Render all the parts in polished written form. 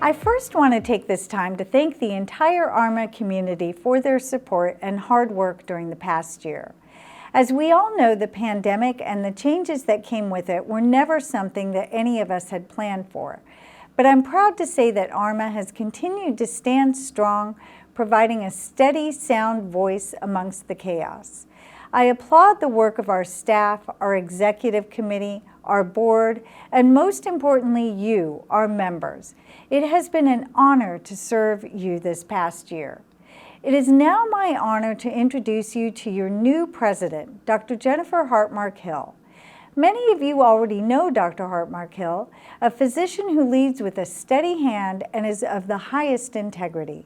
I first want to take this time to thank the entire ArMA community for their support and hard work during the past year. As we all know, the pandemic and the changes that came with it were never something that any of us had planned for. But I'm proud to say that ArMA has continued to stand strong, providing a steady, sound voice amongst the chaos. I applaud the work of our staff, our executive committee, our board, and most importantly, you, our members. It has been an honor to serve you this past year. It is now my honor to introduce you to your new president, Dr. Jennifer Hartmark-Hill. Many of you already know Dr. Hartmark-Hill, a physician who leads with a steady hand and is of the highest integrity.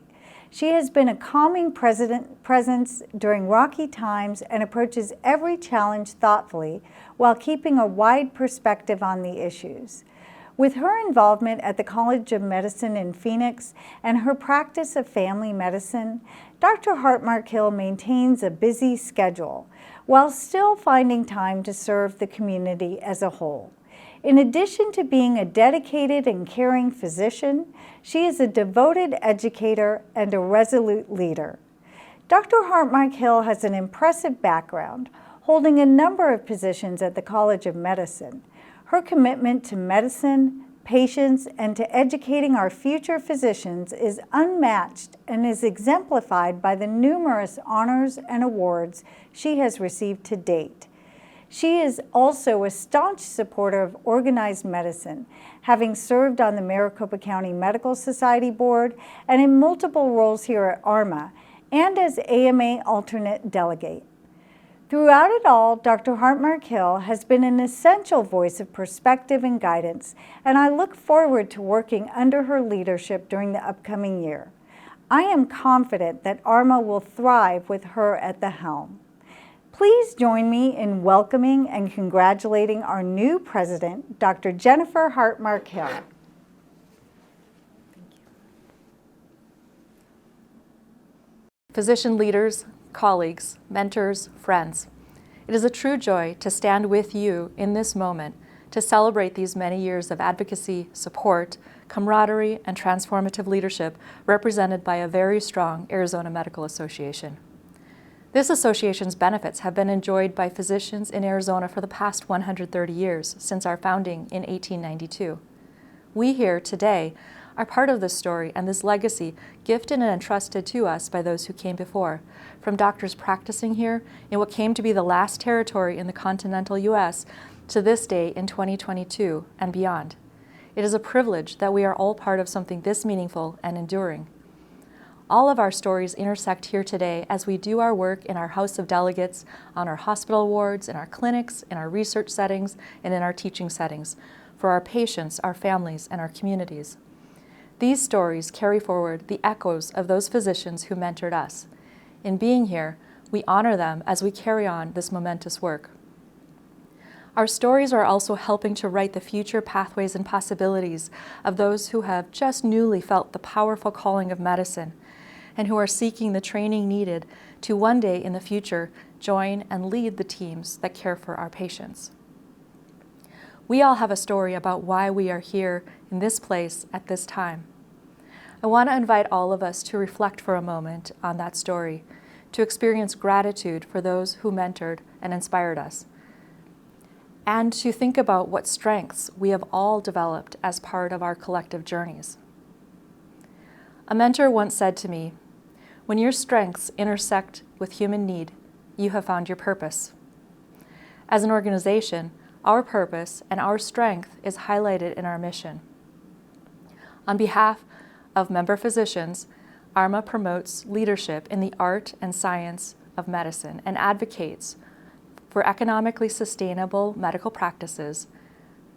She has been a calming presence during rocky times and approaches every challenge thoughtfully while keeping a wide perspective on the issues. With her involvement at the College of Medicine in Phoenix and her practice of family medicine, Dr. Hartmark-Hill maintains a busy schedule while still finding time to serve the community as a whole. In addition to being a dedicated and caring physician, she is a devoted educator and a resolute leader. Dr. Hartmark-Hill has an impressive background, holding a number of positions at the College of Medicine. Her commitment to medicine, patients, and to educating our future physicians is unmatched and is exemplified by the numerous honors and awards she has received to date. She is also a staunch supporter of organized medicine, having served on the Maricopa County Medical Society board and in multiple roles here at ArMA, and as AMA alternate delegate. Throughout it all, Dr. Hartmark-Hill has been an essential voice of perspective and guidance, and I look forward to working under her leadership during the upcoming year. I am confident that ArMA will thrive with her at the helm. Please join me in welcoming and congratulating our new president, Dr. Jennifer Hartmark-Hill. Physician leaders, colleagues, mentors, friends, it is a true joy to stand with you in this moment to celebrate these many years of advocacy, support, camaraderie, and transformative leadership represented by a very strong Arizona Medical Association. This association's benefits have been enjoyed by physicians in Arizona for the past 130 years, since our founding in 1892. We here today are part of this story and this legacy gifted and entrusted to us by those who came before, from doctors practicing here in what came to be the last territory in the continental U.S. to this day in 2022 and beyond. It is a privilege that we are all part of something this meaningful and enduring. All of our stories intersect here today as we do our work in our House of Delegates, on our hospital wards, in our clinics, in our research settings, and in our teaching settings, for our patients, our families, and our communities. These stories carry forward the echoes of those physicians who mentored us. In being here, we honor them as we carry on this momentous work. Our stories are also helping to write the future pathways and possibilities of those who have just newly felt the powerful calling of medicine and who are seeking the training needed to one day in the future join and lead the teams that care for our patients. We all have a story about why we are here in this place at this time. I want to invite all of us to reflect for a moment on that story, to experience gratitude for those who mentored and inspired us, and to think about what strengths we have all developed as part of our collective journeys. A mentor once said to me, "When your strengths intersect with human need, you have found your purpose." As an organization, our purpose and our strength is highlighted in our mission. On behalf of member physicians, ArMA promotes leadership in the art and science of medicine and advocates for economically sustainable medical practices,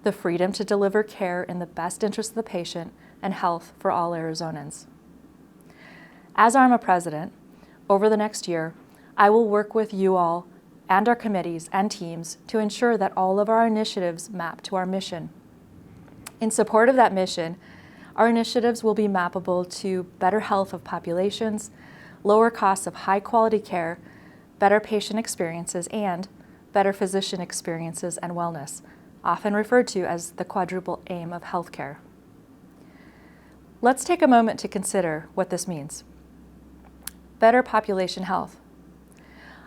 the freedom to deliver care in the best interest of the patient, and health for all Arizonans. As ArMA president, over the next year, I will work with you all and our committees and teams to ensure that all of our initiatives map to our mission. In support of that mission, our initiatives will be mappable to better health of populations, lower costs of high-quality care, better patient experiences, and better physician experiences and wellness, often referred to as the quadruple aim of healthcare. Let's take a moment to consider what this means. Better population health.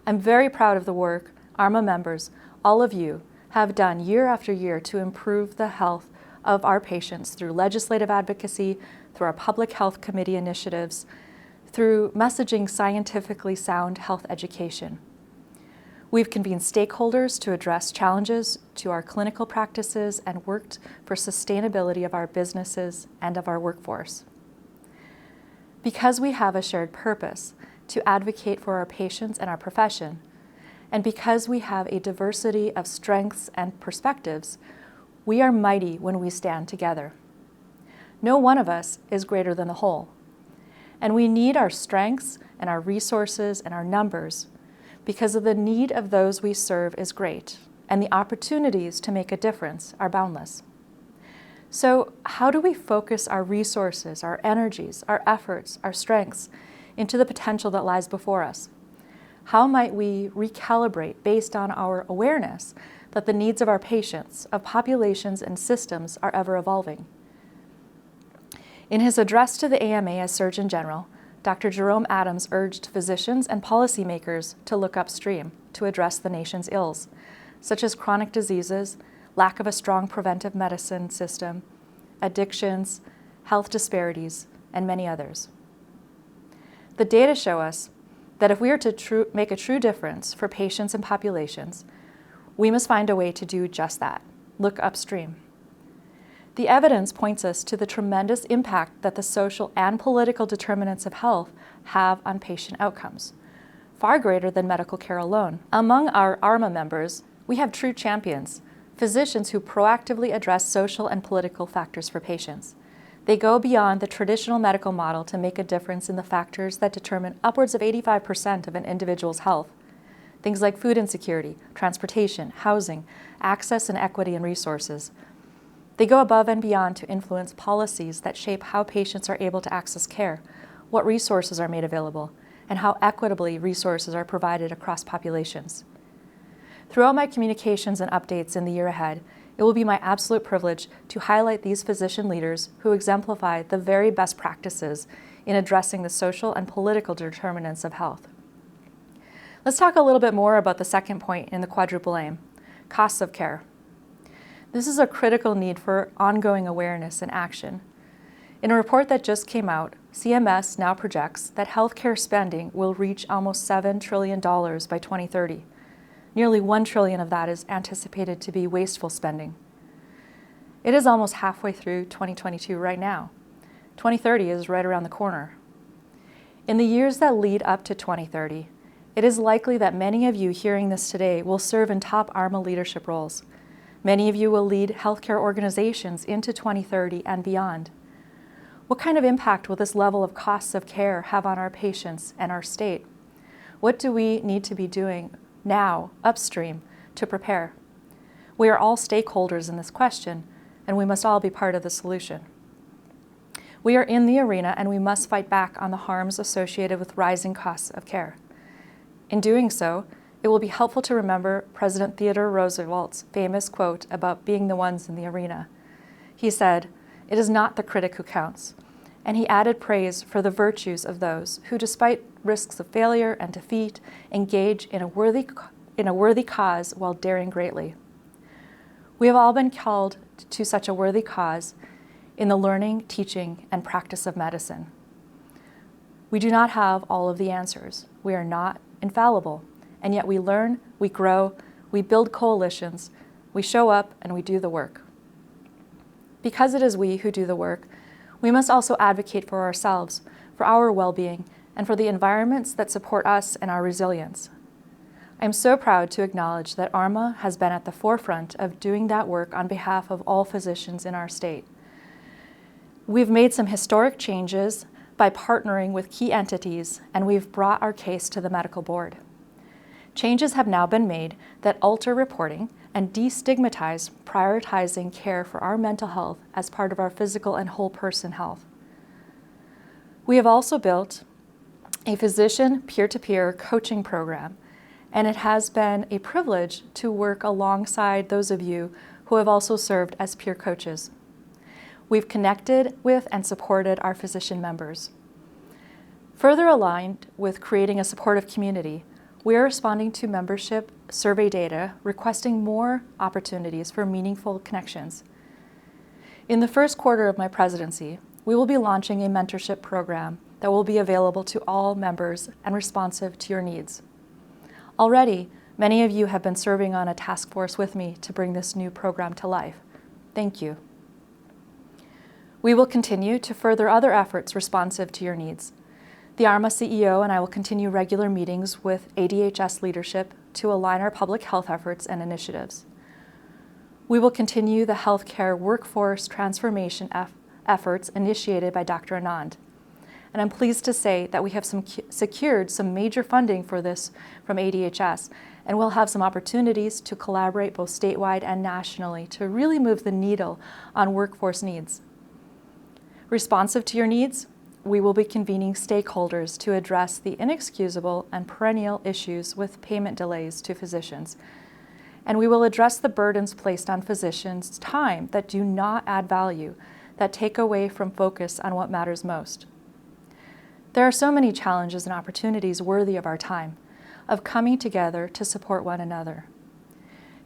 I'm very proud of the work ArMA members, all of you, have done year after year to improve the health of our patients through legislative advocacy, through our public health committee initiatives, through messaging scientifically sound health education. We've convened stakeholders to address challenges to our clinical practices and worked for sustainability of our businesses and of our workforce. Because we have a shared purpose to advocate for our patients and our profession, and because we have a diversity of strengths and perspectives, we are mighty when we stand together. No one of us is greater than the whole. And we need our strengths and our resources and our numbers because of the need of those we serve is great, and the opportunities to make a difference are boundless. So how do we focus our resources, our energies, our efforts, our strengths into the potential that lies before us? How might we recalibrate based on our awareness that the needs of our patients, of populations and systems are ever evolving? In his address to the AMA as Surgeon General, Dr. Jerome Adams urged physicians and policymakers to look upstream to address the nation's ills, such as chronic diseases, lack of a strong preventive medicine system, addictions, health disparities, and many others. The data show us that if we are to make a true difference for patients and populations, we must find a way to do just that, look upstream. The evidence points us to the tremendous impact that the social and political determinants of health have on patient outcomes, far greater than medical care alone. Among our ArMA members, we have true champions, physicians who proactively address social and political factors for patients. They go beyond the traditional medical model to make a difference in the factors that determine upwards of 85% of an individual's health. Things like food insecurity, transportation, housing, access and equity and resources. They go above and beyond to influence policies that shape how patients are able to access care, what resources are made available, and how equitably resources are provided across populations. Throughout my communications and updates in the year ahead, it will be my absolute privilege to highlight these physician leaders who exemplify the very best practices in addressing the social and political determinants of health. Let's talk a little bit more about the second point in the quadruple aim, costs of care. This is a critical need for ongoing awareness and action. In a report that just came out, CMS now projects that healthcare spending will reach almost $7 trillion by 2030. Nearly $1 trillion of that is anticipated to be wasteful spending. It is almost halfway through 2022 right now. 2030 is right around the corner. In the years that lead up to 2030, it is likely that many of you hearing this today will serve in top ArMA leadership roles. Many of you will lead healthcare organizations into 2030 and beyond. What kind of impact will this level of costs of care have on our patients and our state? What do we need to be doing now, upstream, to prepare? We are all stakeholders in this question, and we must all be part of the solution. We are in the arena, and we must fight back on the harms associated with rising costs of care. In doing so, it will be helpful to remember President Theodore Roosevelt's famous quote about being the ones in the arena. He said, "It is not the critic who counts," and he added praise for the virtues of those who, despite risks of failure and defeat, engage in a worthy cause while daring greatly. We have all been called to such a worthy cause in the learning, teaching, and practice of medicine. We do not have all of the answers. We are not infallible, and yet we learn, we grow, we build coalitions, we show up, and we do the work. Because it is we who do the work, we must also advocate for ourselves, for our well-being, and for the environments that support us and our resilience. I'm so proud to acknowledge that ArMA has been at the forefront of doing that work on behalf of all physicians in our state. We've made some historic changes by partnering with key entities, and we've brought our case to the medical board. Changes have now been made that alter reporting and destigmatize prioritizing care for our mental health as part of our physical and whole person health. We have also built a physician peer-to-peer coaching program, and it has been a privilege to work alongside those of you who have also served as peer coaches. We've connected with and supported our physician members. Further aligned with creating a supportive community, we are responding to membership survey data requesting more opportunities for meaningful connections. In the first quarter of my presidency, we will be launching a mentorship program that will be available to all members and responsive to your needs. Already, many of you have been serving on a task force with me to bring this new program to life. Thank you. We will continue to further other efforts responsive to your needs. The ArMA CEO and I will continue regular meetings with ADHS leadership to align our public health efforts and initiatives. We will continue the healthcare workforce transformation efforts initiated by Dr. Anand. And I'm pleased to say that we have secured some major funding for this from ADHS, and we'll have some opportunities to collaborate both statewide and nationally to really move the needle on workforce needs. Responsive to your needs, we will be convening stakeholders to address the inexcusable and perennial issues with payment delays to physicians. And we will address the burdens placed on physicians' time that do not add value, that take away from focus on what matters most. There are so many challenges and opportunities worthy of our time, of coming together to support one another.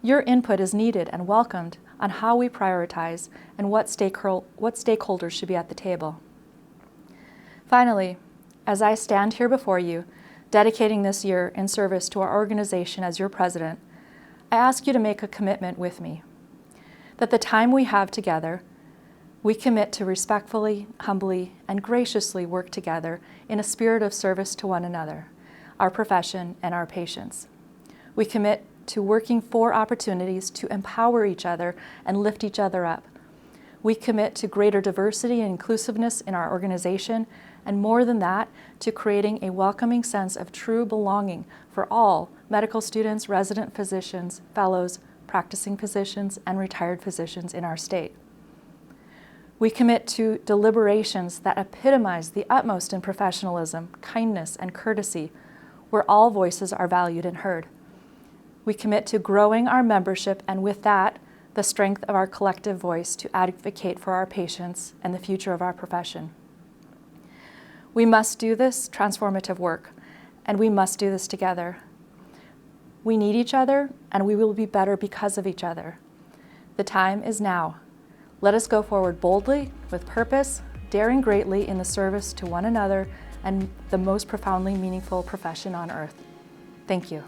Your input is needed and welcomed on how we prioritize and what stakeholders should be at the table. Finally, as I stand here before you, dedicating this year in service to our organization as your president, I ask you to make a commitment with me, that the time we have together, we commit to respectfully, humbly, and graciously work together in a spirit of service to one another, our profession, and our patients. We commit to working for opportunities to empower each other and lift each other up. We commit to greater diversity and inclusiveness in our organization, and more than that, to creating a welcoming sense of true belonging for all medical students, resident physicians, fellows, practicing physicians, and retired physicians in our state. We commit to deliberations that epitomize the utmost in professionalism, kindness, and courtesy, where all voices are valued and heard. We commit to growing our membership, and with that, the strength of our collective voice to advocate for our patients and the future of our profession. We must do this transformative work, and we must do this together. We need each other, and we will be better because of each other. The time is now. Let us go forward boldly, with purpose, daring greatly in the service to one another and the most profoundly meaningful profession on earth. Thank you.